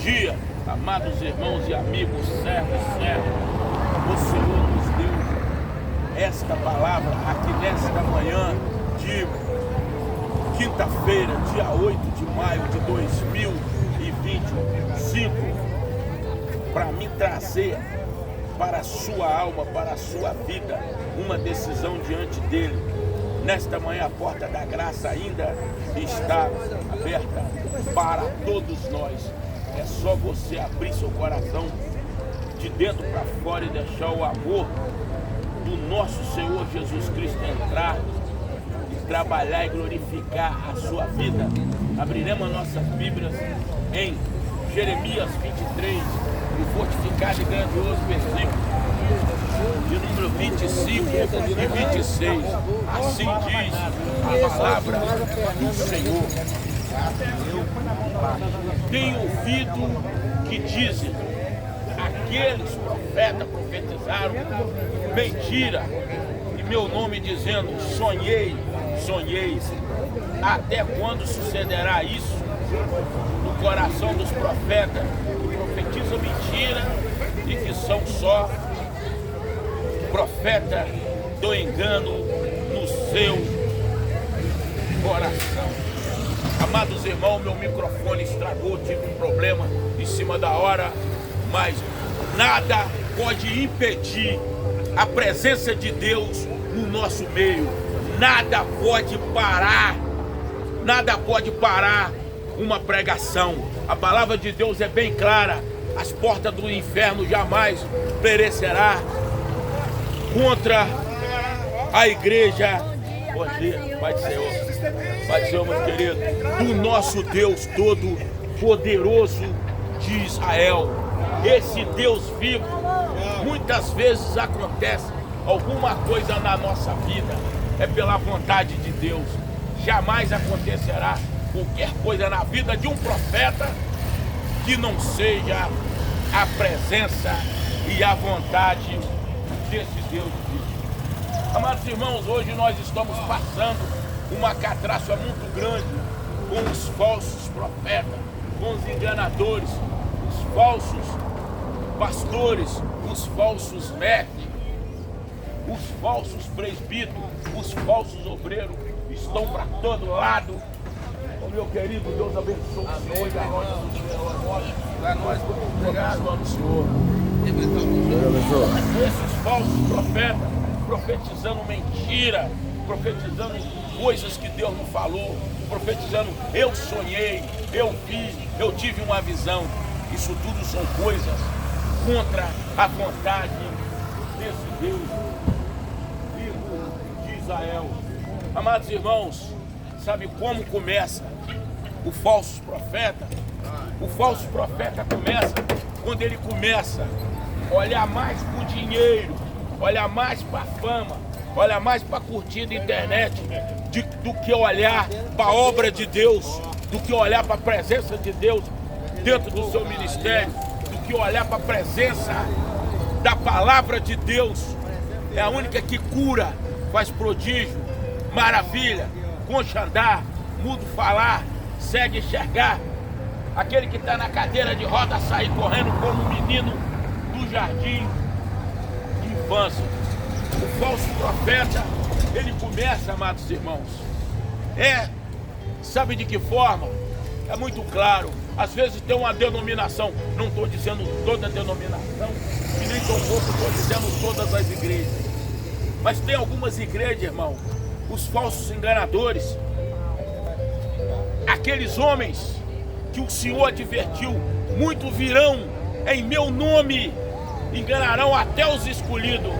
dia, amados irmãos e amigos, servos e servas. O Senhor nos deu esta palavra aqui nesta manhã de quinta-feira, dia 8 de maio de 2025, para me trazer para a sua alma, para a sua vida, uma decisão diante dele. Nesta manhã a porta da graça ainda está aberta para todos nós. É só você abrir seu coração de dentro para fora e deixar o amor do nosso Senhor Jesus Cristo entrar e trabalhar e glorificar a sua vida. Abriremos nossas Bíblias em Jeremias 23, o fortificado e grandioso versículo de número 25 e 26. Assim diz a palavra do Senhor. Tenho ouvido que dizem, aqueles profetas profetizaram mentira em meu nome, dizendo, sonhei, sonhei. Até quando sucederá isso no coração dos profetas que profetizam mentira e que são só profeta do engano no seu coração? Amados irmãos, meu microfone estragou, tive um problema em cima da hora, mas nada pode impedir a presença de Deus no nosso meio. Nada pode parar uma pregação. A palavra de Deus é bem clara: as portas do inferno jamais perecerá contra a igreja. Bom dia, Pai do Senhor. Pai do Senhor, meu querido, do nosso Deus Todo-Poderoso de Israel. Esse Deus vivo. Muitas vezes acontece alguma coisa na nossa vida, é pela vontade de Deus. Jamais acontecerá qualquer coisa na vida de um profeta que não seja a presença e a vontade desse Deus vivo. Amados irmãos, hoje nós estamos passando uma catraça muito grande com os falsos profetas, com os enganadores, os falsos pastores, os falsos mestres, os falsos presbíteros, os falsos obreiros estão para todo lado. Oh, meu querido, Deus abençoe o Senhor e a nós vamos pregar o nome do Senhor. Esses falsos profetas profetizando mentira, profetizando coisas que Deus não falou, profetizando eu sonhei, eu fiz, eu tive uma visão. Isso tudo são coisas contra a vontade desse Deus vivo de Israel. Amados irmãos, sabe como começa o falso profeta? O falso profeta começa quando ele começa a olhar mais para o dinheiro, olhar mais para a fama, olhar mais para a curtida internet do que olhar para a obra de Deus, do que olhar para a presença de Deus dentro do seu ministério, do que olhar para a presença da palavra de Deus. É a única que cura, faz prodígio, maravilha, concha andar, mudo falar, cego enxergar. Aquele que está na cadeira de roda sair correndo como um menino do jardim de infância. O falso profeta, ele começa, amados irmãos, sabe de que forma? É muito claro. Às vezes tem uma denominação, não estou dizendo toda denominação, e nem tampouco estou dizendo todas as igrejas, mas tem algumas igrejas, irmão, os falsos enganadores, aqueles homens que o Senhor advertiu, muito virão em meu nome, enganarão até os escolhidos.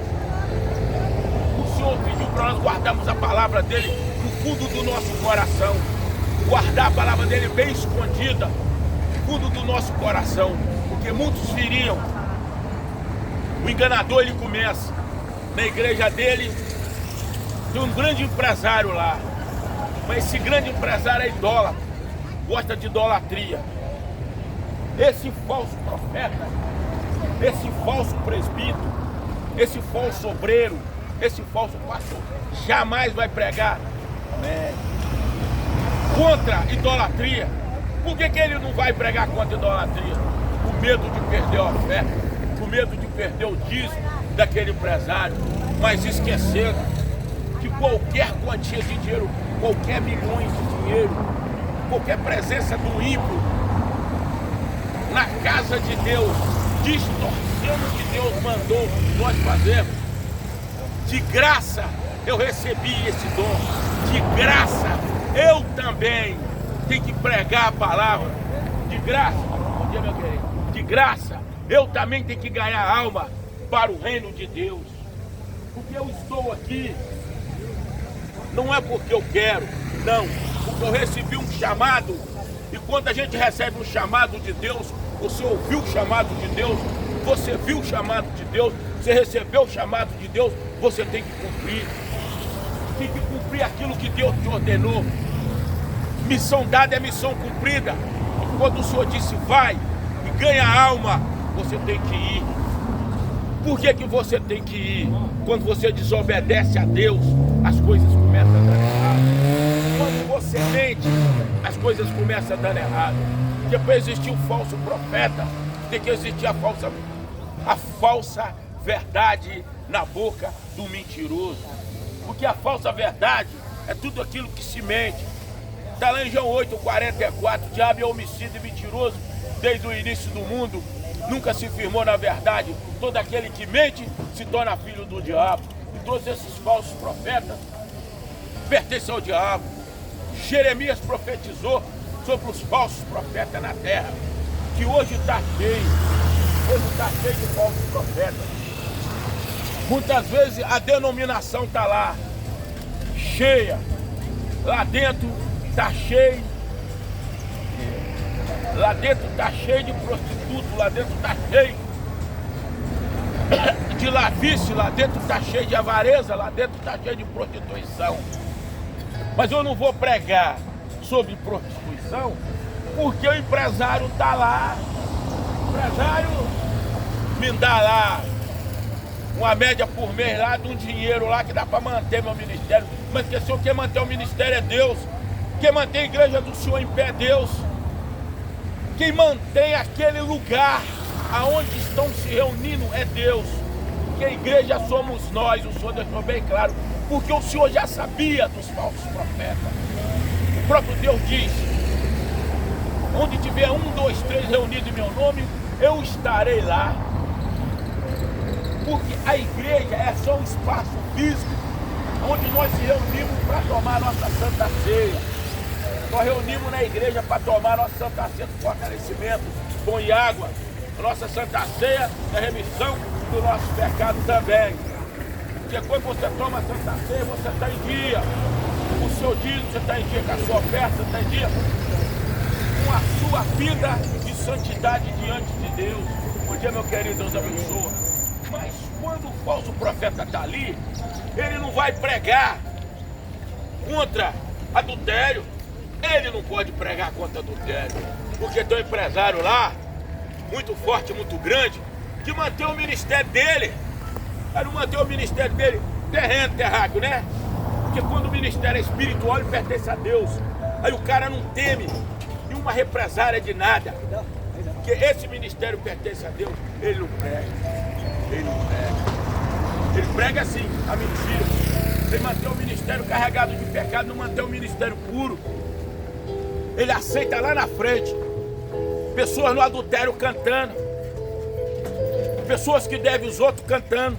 O Senhor pediu para nós guardarmos a palavra dele no fundo do nosso coração, guardar a palavra dele bem escondida no fundo do nosso coração, porque muitos viriam. O enganador, ele começa na igreja dele, tem um grande empresário lá, mas esse grande empresário é idólatra, gosta de idolatria. Esse falso profeta, esse falso presbítero, esse falso obreiro, esse falso pastor jamais vai pregar contra idolatria. Por que ele não vai pregar contra idolatria? medo de perder a oferta, com medo de perder o dízimo daquele empresário, mas esquecendo que qualquer quantia de dinheiro, qualquer milhões de dinheiro, qualquer presença do ímpio na casa de Deus, distorcendo o que Deus mandou nós fazermos, de graça eu recebi esse dom, de graça eu também tenho que pregar a palavra, de graça, bom dia meu querido, de graça eu também tenho que ganhar alma para o reino de Deus, porque eu estou aqui, não é porque eu quero, não, porque eu recebi um chamado, e quando a gente recebe um chamado de Deus, você ouviu o chamado de Deus, você viu o chamado de Deus, você recebeu o chamado de Deus, você tem que cumprir. Tem que cumprir aquilo que Deus te ordenou. Missão dada é missão cumprida. Quando o Senhor disse vai e ganha alma, você tem que ir. Por que que você tem que ir? Quando você desobedece a Deus, as coisas começam a dar errado. Quando você mente, as coisas começam a dar errado. Porque para existir um falso profeta, tem que existir a falsa verdade na boca do mentiroso. Porque a falsa verdade é tudo aquilo que se mente. Está lá em João 8,44, diabo é homicida e mentiroso desde o início do mundo, nunca se firmou na verdade. Todo aquele que mente se torna filho do diabo. E todos esses falsos profetas pertencem ao diabo. Jeremias profetizou sobre os falsos profetas na terra, que hoje está cheio de falsos profetas. Muitas vezes a denominação está lá, cheia, lá dentro está cheio, de prostituto, lá dentro está cheio de lavície, lá dentro está cheio de avareza, lá dentro está cheio de prostituição. Mas eu não vou pregar sobre prostituição, porque o empresário está lá, o empresário me dá lá uma média por mês lá de um dinheiro lá que dá para manter meu ministério. Mas que quem mantém o ministério é Deus. Quem mantém a igreja do Senhor em pé é Deus. Quem mantém aquele lugar aonde estão se reunindo é Deus. Que a igreja somos nós, o Senhor deixou bem claro. Porque o Senhor já sabia dos falsos profetas. O próprio Deus diz: onde tiver 1, 2, 3 reunidos em meu nome, eu estarei lá. Porque a igreja é só um espaço físico onde nós se reunimos para tomar nossa Santa Ceia. Nós reunimos na igreja para tomar nossa Santa Ceia com fortalecimento, pão e água. A nossa Santa Ceia é a remissão do nosso pecado também. Porque quando você toma a Santa Ceia, você está em dia. O seu dízimo, você está em dia com a sua oferta, você está em dia com a sua vida de santidade diante de Deus. Bom dia, meu querido, Deus abençoe. Mas quando o falso profeta está ali, ele não vai pregar contra adultério. Ele não pode pregar contra adultério. Porque tem um empresário lá, muito forte, muito grande, que mantém o ministério dele. Ele não mantém o ministério dele terráqueo, né? Porque quando o ministério é espiritual, ele pertence a Deus. Aí o cara não teme nenhuma represária de nada. Porque esse ministério pertence a Deus, ele não prega. Ele não prega. Ele prega assim, a mentira. Ele mantém o ministério carregado de pecado, não mantém o ministério puro. Ele aceita lá na frente pessoas no adultério cantando, pessoas que devem os outros cantando,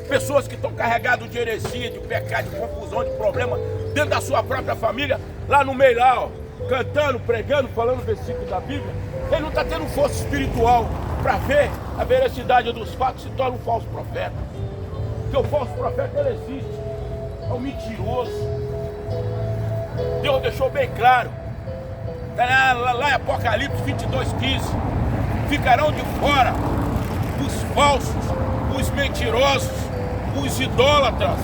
pessoas que estão carregadas de heresia, de pecado, de confusão, de problema dentro da sua própria família, lá no meio lá, ó, cantando, pregando, falando versículo da Bíblia. Ele não está tendo força espiritual para ver a veracidade dos fatos, se torna um falso profeta. Porque o falso profeta, ele existe, é um mentiroso. Deus deixou bem claro, lá em Apocalipse 22:15, ficarão de fora os falsos, os mentirosos, os idólatras,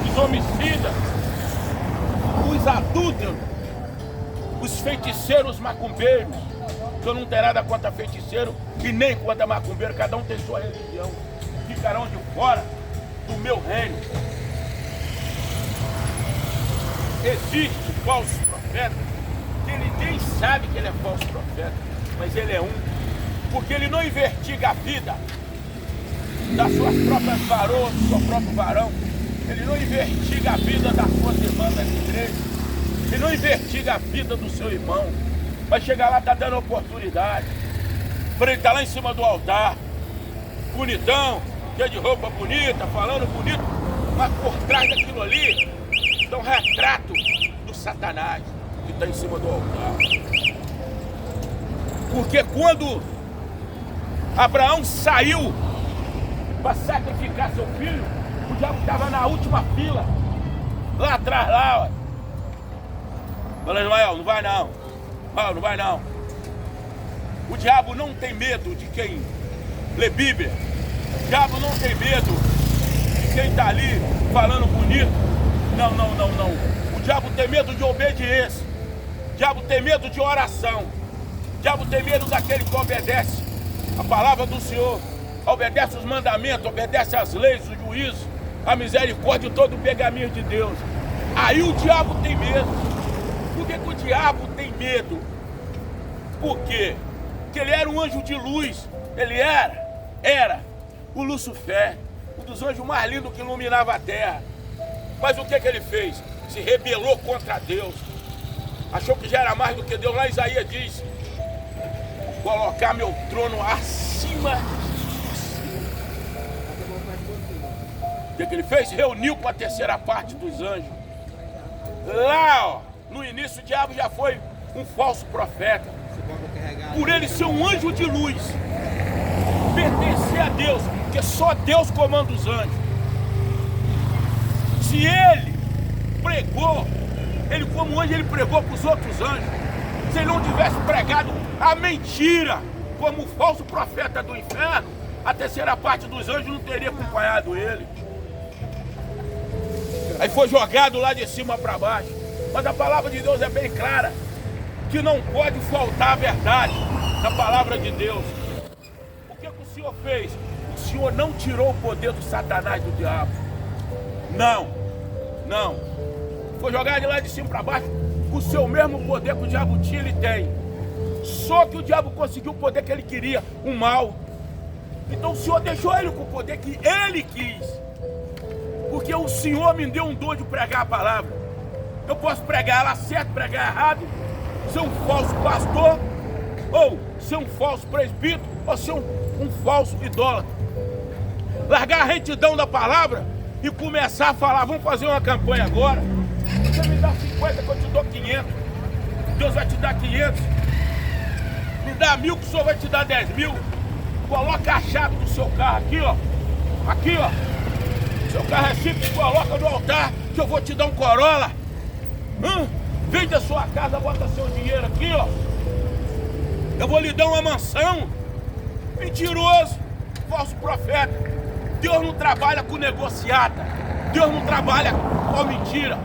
os homicidas, os adúlteros, os feiticeiros macumbeiros. Que eu não tenho nada contra feiticeiro e nem contra macumbeiro, cada um tem sua religião. Ficarão de fora do meu reino. Existe falso profeta, que ninguém sabe que ele é falso profeta, mas ele é um. Porque ele não investiga a vida das suas próprias varoas, do seu próprio varão. Ele não investiga a vida das suas irmãs da igreja. Ele não investiga a vida do seu irmão. Mas chega lá, tá dando oportunidade. Ele está lá em cima do altar, bonitão, cheio de roupa bonita, falando bonito, mas por trás daquilo ali está um retrato do Satanás que está em cima do altar. Porque quando Abraão saiu para sacrificar seu filho, o diabo estava na última fila, lá atrás, lá, ó. Falando, não vai não, não vai não. O diabo não tem medo de quem lê Bíblia. O diabo não tem medo de quem está ali falando bonito. Não. O diabo tem medo de obediência. O diabo tem medo de oração. O diabo tem medo daquele que obedece a palavra do Senhor, obedece os mandamentos, obedece as leis, o juízo, a misericórdia e todo o pergaminho de Deus. Aí o diabo tem medo. Por que o diabo tem medo? Por quê? Porque ele era um anjo de luz. Ele era o Lucifer, um dos anjos mais lindos que iluminava a terra. Mas o que ele fez? Se rebelou contra Deus. Achou que já era mais do que Deus. Lá Isaías diz: colocar meu trono acima. O que ele fez? Se reuniu com a terceira parte dos anjos. Lá, ó, no início o diabo já foi um falso profeta. Por ele ser um anjo de luz, pertencer a Deus, porque só Deus comanda os anjos. Se ele pregou, ele como anjo, ele pregou para os outros anjos. Se ele não tivesse pregado a mentira, como o falso profeta do inferno, a terceira parte dos anjos não teria acompanhado ele. Aí foi jogado lá de cima para baixo. Mas a palavra de Deus é bem clara, que não pode faltar a verdade da palavra de Deus. O que o Senhor fez? O Senhor não tirou o poder do Satanás, do diabo. Não. Foi jogado lá de cima para baixo. O seu mesmo poder que o diabo tinha, ele tem. Só que o diabo conseguiu o poder que ele queria, o mal. Então o Senhor deixou ele com o poder que ele quis. Porque o Senhor me deu um dom de pregar a palavra. Eu posso pregar ela certo, pregar errado, ser um falso pastor, ou ser um falso presbítero, ou ser um falso idólatra. Largar a retidão da palavra e começar a falar: vamos fazer uma campanha agora. Você me dá 50 que eu te dou 500. Deus vai te dar 500. Me dá 1000 que o Senhor vai te dar 10.000. Coloca a chave do seu carro aqui, ó. Aqui, ó. Seu carro é simples, coloca no altar que eu vou te dar um Corolla. Vende a sua casa, bota seu dinheiro aqui, ó. Eu vou lhe dar uma mansão. Mentiroso, falso profeta. Deus não trabalha com negociata. Deus não trabalha com mentira.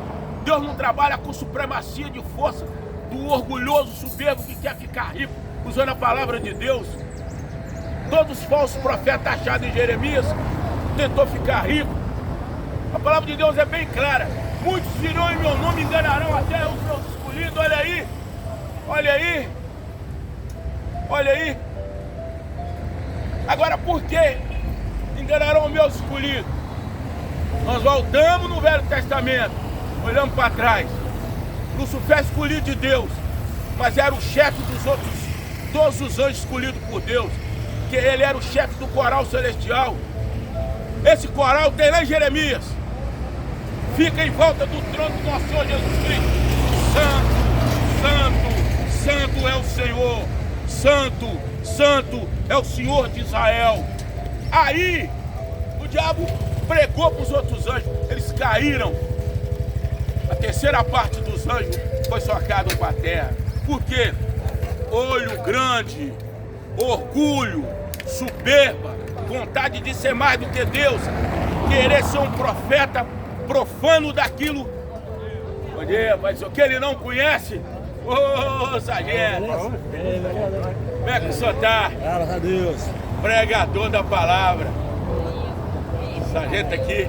Deus não trabalha com supremacia de força do orgulhoso soberbo que quer ficar rico usando a palavra de Deus. Todos os falsos profetas achados em Jeremias tentou ficar rico. A palavra de Deus é bem clara. Muitos virão em meu nome e enganarão até os meus escolhidos. Olha aí. Olha aí. Olha aí. Agora, por que enganarão os meus escolhidos? Nós voltamos no Velho Testamento, olhamos para trás. Lucifer escolhido de Deus, mas era o chefe dos outros, todos os anjos escolhidos por Deus, que ele era o chefe do coral celestial. Esse coral tem lá em Jeremias. Fica em volta do trono do nosso Senhor Jesus Cristo. Santo, santo, santo é o Senhor. Santo, santo é o Senhor de Israel. Aí, o diabo pregou para os outros anjos. Eles caíram. A terceira parte dos anjos foi socada para a terra. Por quê? Olho grande, orgulho, soberba, vontade de ser mais do que Deus, querer ser um profeta profano daquilo. Bom dia, mas o que ele não conhece? Ô, sargento! Como é que o senhor está? Graças a Deus. Pregador da palavra. Sargento aqui,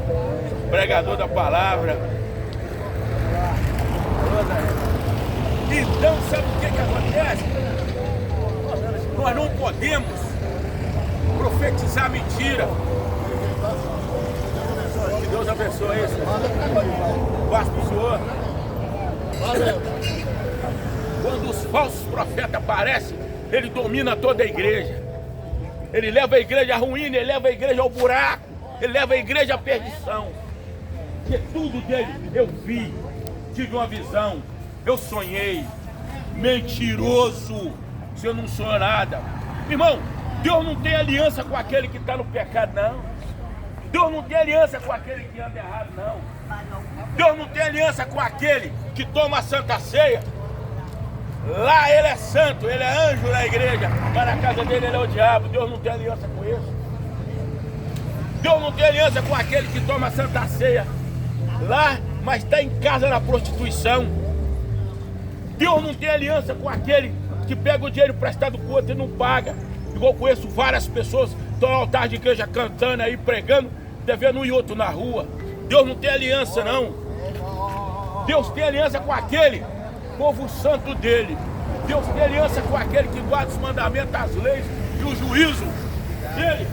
pregador da palavra. Então, sabe o que acontece? Nós não podemos profetizar mentira. Que Deus abençoe isso. Paz para o Senhor. Quando os falsos profetas aparecem, ele domina toda a igreja. Ele leva a igreja à ruína, ele leva a igreja ao buraco, ele leva a igreja à perdição. Porque tudo dele eu vi, tive uma visão, eu sonhei. Mentiroso, você não sonhou nada. Irmão, Deus não tem aliança com aquele que está no pecado, não. Deus não tem aliança com aquele que anda errado, não. Deus não tem aliança com aquele que toma a Santa Ceia. Lá ele é santo, ele é anjo na igreja, mas na casa dele ele é o diabo. Deus não tem aliança com isso. Deus não tem aliança com aquele que toma a Santa Ceia lá, mas está em casa na prostituição. Deus não tem aliança com aquele que pega o dinheiro emprestado com o outro e não paga. Igual conheço várias pessoas que estão no altar de igreja cantando aí, pregando, devendo um e outro na rua. Deus não tem aliança, não. Deus tem aliança com aquele povo santo dele. Deus tem aliança com aquele que guarda os mandamentos, as leis e o juízo dele.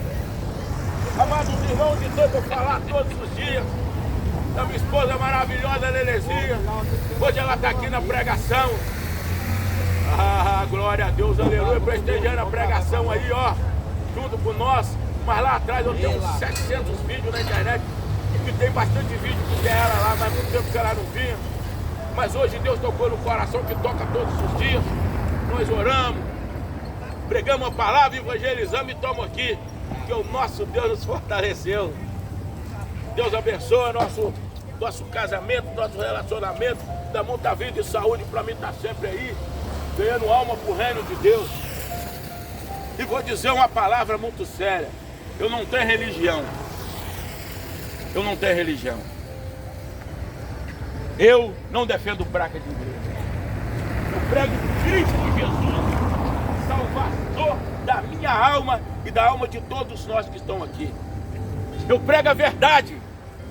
Amados irmãos, então eu vou falar todos os dias da minha esposa maravilhosa, Lelezinha. Hoje ela está aqui na pregação. Ah, glória a Deus, aleluia, prestigiando a pregação aí, ó, junto com nós. Mas lá atrás eu tenho uns 700 vídeos na internet, que tem bastante vídeo que tem ela lá, mas muito tempo que ela não vinha. Mas hoje Deus tocou no coração, que toca todos os dias. Nós oramos, pregamos a palavra, evangelizamos e estamos aqui, porque o nosso Deus nos fortaleceu. Deus abençoe nosso casamento, nosso relacionamento, dá muita vida e saúde para mim estar sempre aí, ganhando alma para o reino de Deus. E vou dizer uma palavra muito séria: eu não tenho religião. Eu não tenho religião. Eu não defendo placa de igreja. Eu prego Cristo Jesus, Salvador da minha alma e da alma de todos nós que estão aqui. Eu prego a verdade,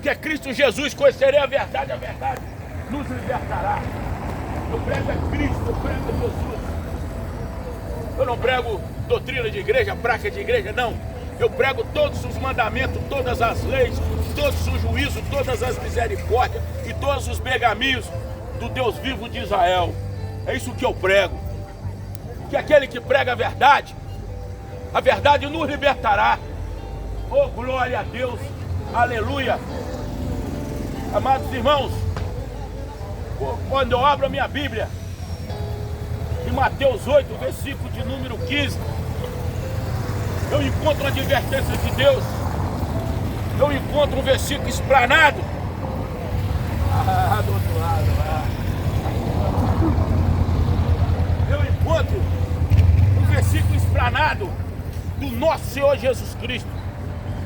que é Cristo Jesus. Conhecerei a verdade nos libertará. Eu prego a Cristo, eu prego a Jesus. Eu não prego doutrina de igreja, placa de igreja, não. Eu prego todos os mandamentos, todas as leis, todos os juízos, todas as misericórdias e todos os pergaminhos do Deus vivo de Israel. É isso que eu prego. Que aquele que prega a verdade nos libertará. Oh, glória a Deus, aleluia. Amados irmãos, quando eu abro a minha Bíblia, em Mateus 8, versículo de número 15, eu encontro a advertência de Deus. Eu encontro um versículo explanado. Do outro lado. Eu encontro um versículo explanado do nosso Senhor Jesus Cristo.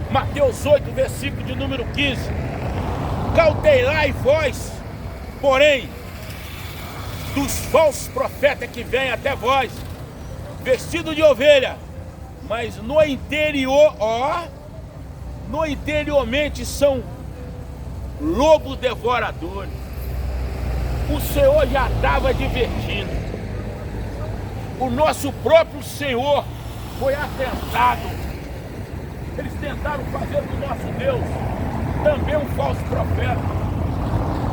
Mateus 8, versículo de número 15. Cautelai vós, porém, dos falsos profetas que vêm até vós, vestido de ovelha, mas no interior, no interiormente são lobos devoradores. O Senhor já estava advertindo. O nosso próprio Senhor foi atentado. Eles tentaram fazer do nosso Deus também um falso profeta.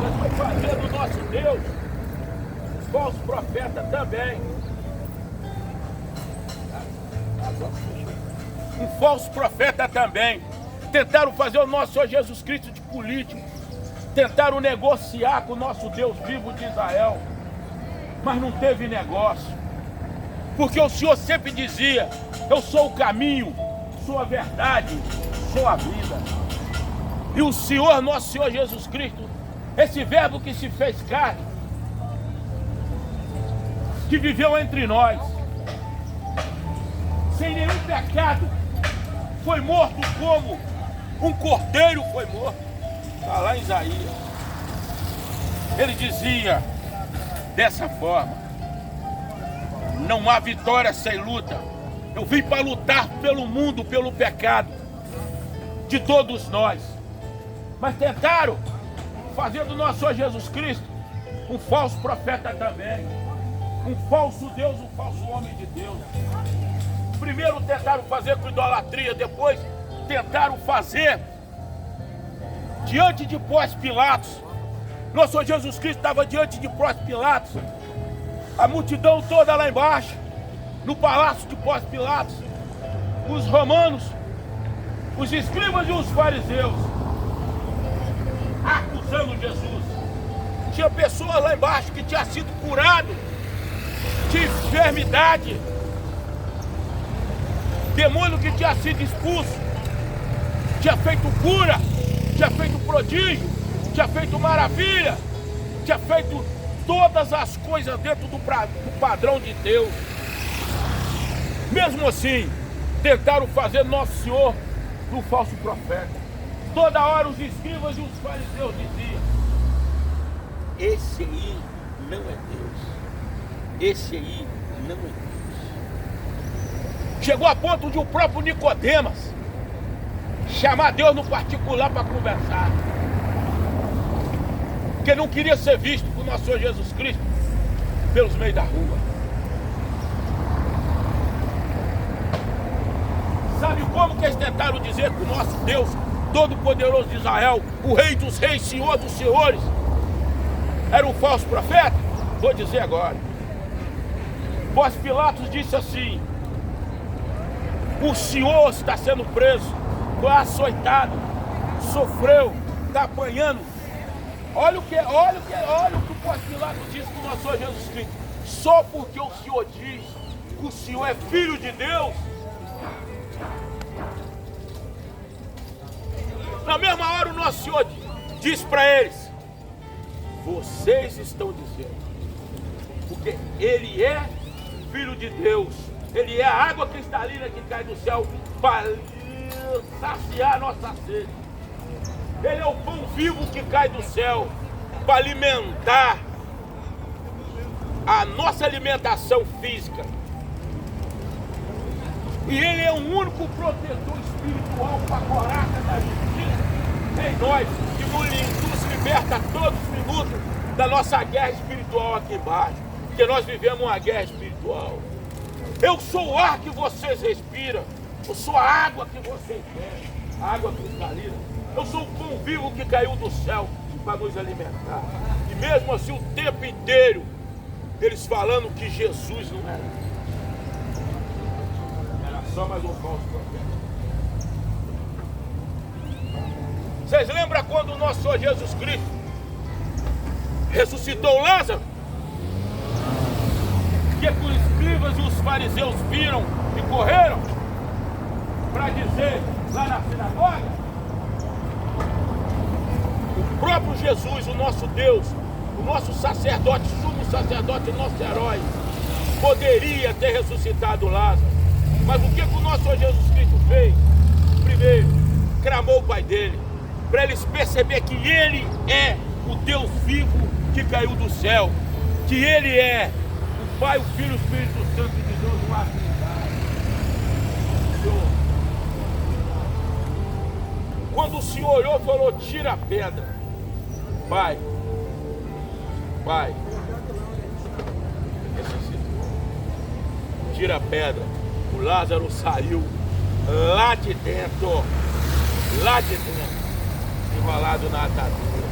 Eles vão fazer do nosso Deus falso profeta também. Um falso profeta também. Tentaram fazer o nosso Senhor Jesus Cristo de político. Tentaram negociar com o nosso Deus vivo de Israel. Mas não teve negócio. Porque o Senhor sempre dizia: eu sou o caminho, sou a verdade, sou a vida. E o Senhor, nosso Senhor Jesus Cristo, esse verbo que se fez carne, que viveu entre nós, sem nenhum pecado, foi morto como um cordeiro foi morto. Está lá em Isaías. Ele dizia dessa forma: não há vitória sem luta. Eu vim para lutar pelo mundo, pelo pecado de todos nós. Mas tentaram fazer do nosso Senhor Jesus Cristo um falso profeta também. um falso Deus, um falso homem de Deus. Primeiro tentaram fazer com idolatria, depois tentaram fazer diante de Pôncio Pilatos. Nosso Senhor Jesus Cristo estava diante de Pôncio Pilatos, a multidão toda lá embaixo, no palácio de Pôncio Pilatos, os romanos, os escribas e os fariseus, acusando Jesus. Tinha pessoas lá embaixo que tinha sido curado de enfermidade, demônio que tinha sido expulso, tinha feito cura, tinha feito prodígio, tinha feito maravilha, tinha feito todas as coisas dentro do padrão de Deus. Mesmo assim, tentaram fazer Nosso Senhor do falso profeta. Toda hora os escribas e os fariseus diziam: esse aí não é Deus, esse aí não é Deus. Chegou a ponto de o próprio Nicodemas chamar Deus no particular para conversar, porque não queria ser visto por nosso Senhor Jesus Cristo pelos meios da rua. Sabe como que eles tentaram dizer que o nosso Deus Todo-Poderoso de Israel, o Rei dos Reis, Senhor dos Senhores, era um falso profeta? Vou dizer agora. Pôncio Pilatos disse assim: o Senhor está sendo preso, foi açoitado, sofreu, está apanhando. Olha o que o Pôncio Pilatos disse para o nosso Senhor Jesus Cristo. Só porque o Senhor diz que o Senhor é Filho de Deus. Na mesma hora o nosso Senhor diz para eles: vocês estão dizendo, porque Ele é Filho de Deus, Ele é a água cristalina que cai do céu para saciar a nossa sede. Ele é o pão vivo que cai do céu para alimentar a nossa alimentação física. E Ele é o único protetor espiritual para a coraça da justiça em nós, que nos liberta a todos os minutos da nossa guerra espiritual aqui embaixo, porque nós vivemos uma guerra espiritual. Eu sou o ar que vocês respiram, eu sou a água que vocês bebem, a água cristalina. Eu sou o pão vivo que caiu do céu para nos alimentar. E mesmo assim o tempo inteiro eles falando que Jesus não era só mais um falso profeta. Vocês lembram quando o nosso Senhor Jesus Cristo ressuscitou Lázaro? Que os escribas e os fariseus viram e correram para dizer lá na sinagoga? O próprio Jesus, o nosso Deus, o nosso sacerdote, sumo sacerdote, nosso herói, poderia ter ressuscitado Lázaro. Mas o que o nosso Senhor Jesus Cristo fez? Primeiro, clamou o Pai dele, para eles perceberem que Ele é o Deus vivo que caiu do céu, que Ele é o Pai, o Filho e o Espírito Santo de Deus, uma trindade. Quando o Senhor olhou e falou: tira a pedra, Pai, tira a pedra. O Lázaro saiu lá de dentro, enrolado na atadura.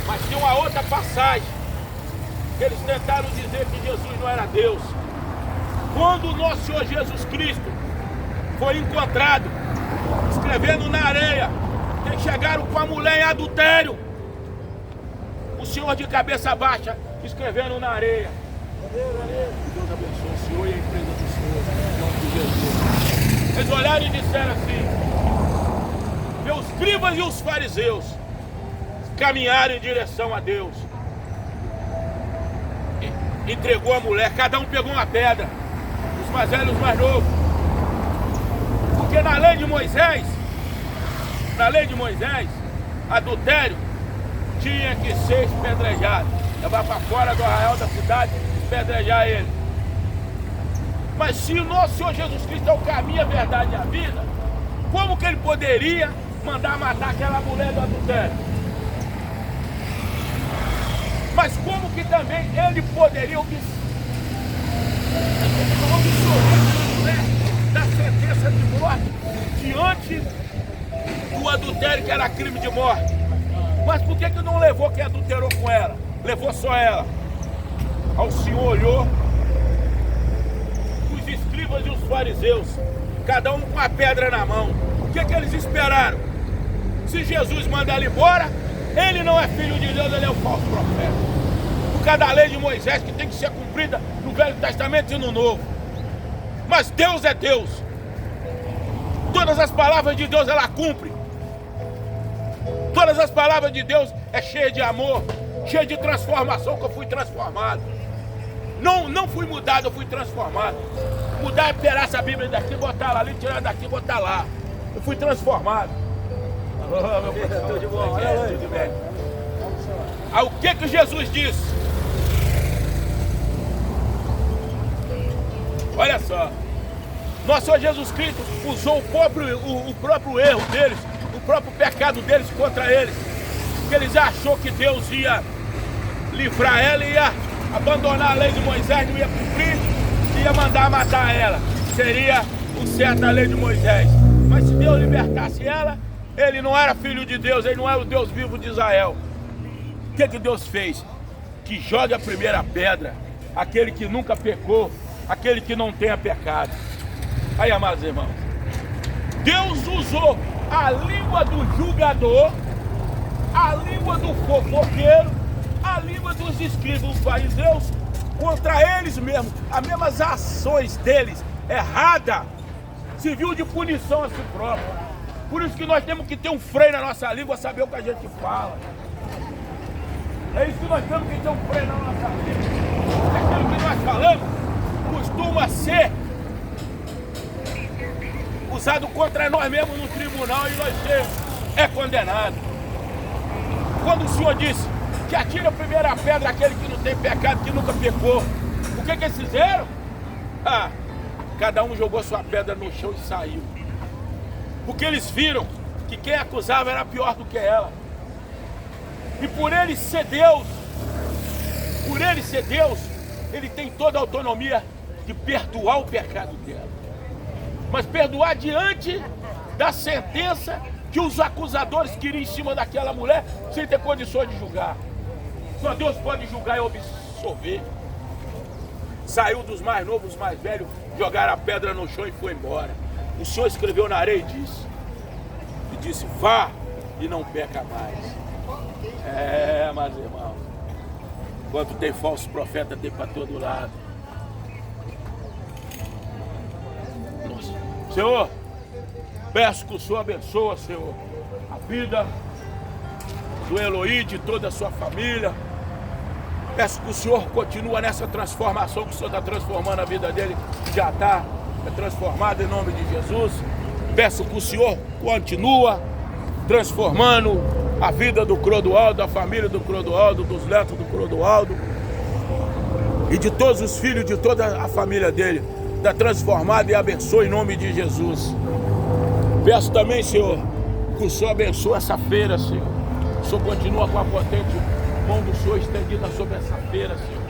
Mas tem uma outra passagem que eles tentaram dizer que Jesus não era Deus. Quando o nosso Senhor Jesus Cristo foi encontrado escrevendo na areia, eles chegaram com a mulher em adultério, o Senhor de cabeça baixa escrevendo na areia. Deus abençoe o Senhor e a empresa do Senhor, em nome de Jesus. Eles olharam e disseram assim: meus escribas e os fariseus caminharam em direção a Deus. Entregou a mulher, cada um pegou uma pedra, os mais velhos e os mais novos. Porque na lei de Moisés, adultério tinha que ser espedrejado, levar para fora do arraial da cidade, espedrejar ele. Mas se o nosso Senhor Jesus Cristo é o caminho, a verdade e a vida, como que ele poderia mandar matar aquela mulher do adultério? Mas como que também ele poderia absolver da sentença de morte diante do adultério, que era crime de morte. Mas por que não levou quem adulterou com ela? Levou só ela. Aí o Senhor olhou os escribas e os fariseus, cada um com a pedra na mão. O que eles esperaram? Se Jesus manda ela embora, ele não é filho de Deus, ele é o falso profeta. Por causa da lei de Moisés, que tem que ser cumprida no Velho Testamento e no Novo. Mas Deus é Deus. Todas as palavras de Deus ela cumpre. Todas as palavras de Deus é cheia de amor, cheia de transformação, que eu fui transformado. Não fui mudado, eu fui transformado. Mudar é pegar essa Bíblia daqui, botar lá ali, tirar daqui, botar lá. Eu fui transformado. Oh, meu professor, tudo de bom, tudo bem. Aí o que Jesus disse? Olha só. Nosso Senhor Jesus Cristo usou o próprio erro deles, o próprio pecado deles contra eles. Porque eles achou que Deus ia livrar ela, ia abandonar a lei de Moisés, não ia cumprir, ia mandar matar ela. Seria o certo da lei de Moisés. Mas se Deus libertasse ela, ele não era filho de Deus, ele não era o Deus vivo de Israel. O que Deus fez? Que jogue a primeira pedra, aquele que nunca pecou, aquele que não tenha pecado. Aí, amados irmãos, Deus usou a língua do julgador, a língua do fofoqueiro, a língua dos escribas, dos fariseus, contra eles mesmos. As mesmas ações deles, errada, serviu de punição a si próprio. Por isso que nós temos que ter um freio na nossa língua, saber o que a gente fala. É isso que nós temos que ter um freio na nossa língua. Aquilo que nós falamos costuma ser usado contra nós mesmos no tribunal e nós é condenado. Quando o Senhor disse que atira a primeira pedra aquele que não tem pecado, que nunca pecou, o que eles fizeram? Cada um jogou sua pedra no chão e saiu. Porque eles viram que quem acusava era pior do que ela. E por ele ser Deus, ele tem toda a autonomia de perdoar o pecado dela. Mas perdoar diante da sentença que os acusadores queriam em cima daquela mulher, sem ter condições de julgar. Só Deus pode julgar e absolver. Saiu dos mais novos, dos mais velhos, jogaram a pedra no chão e foi embora. O Senhor escreveu na areia e disse, vá e não peca mais. Mas irmão, quanto tem falso profeta, tem para todo lado. Nossa. Senhor, peço que o Senhor abençoe, Senhor, a vida do Eloí, de toda a sua família. Peço que o Senhor continue nessa transformação, que o Senhor está transformando a vida dele, já está transformado em nome de Jesus. Peço que o Senhor continue transformando a vida do Clodoaldo, da família do Clodoaldo, dos netos do Clodoaldo e de todos os filhos, de toda a família dele. Está transformado e abençoe em nome de Jesus. Peço também, Senhor, que o Senhor abençoe essa feira, Senhor. O Senhor continua com a potente mão do Senhor estendida sobre essa feira, Senhor.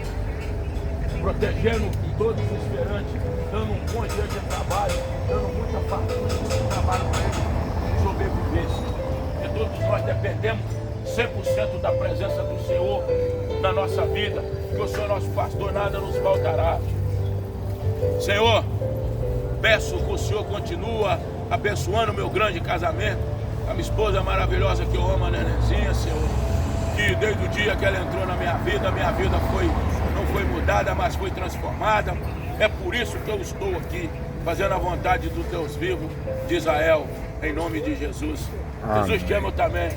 Protegendo todos os feirantes, dando um bom dia de trabalho, dando muita fartura, muito trabalho para eles sobreviver, Senhor. E todos nós dependemos 100% da presença do Senhor na nossa vida, que o Senhor é nosso pastor, nada nos faltará. Senhor, peço que o Senhor continue abençoando o meu grande casamento, a minha esposa maravilhosa que eu amo, a Nenenzinha, Senhor, que desde o dia que ela entrou na minha vida não foi mudada, mas foi transformada. É por isso que eu estou aqui, fazendo a vontade do Deus vivo de Israel, em nome de Jesus. Amém. Jesus te ama também.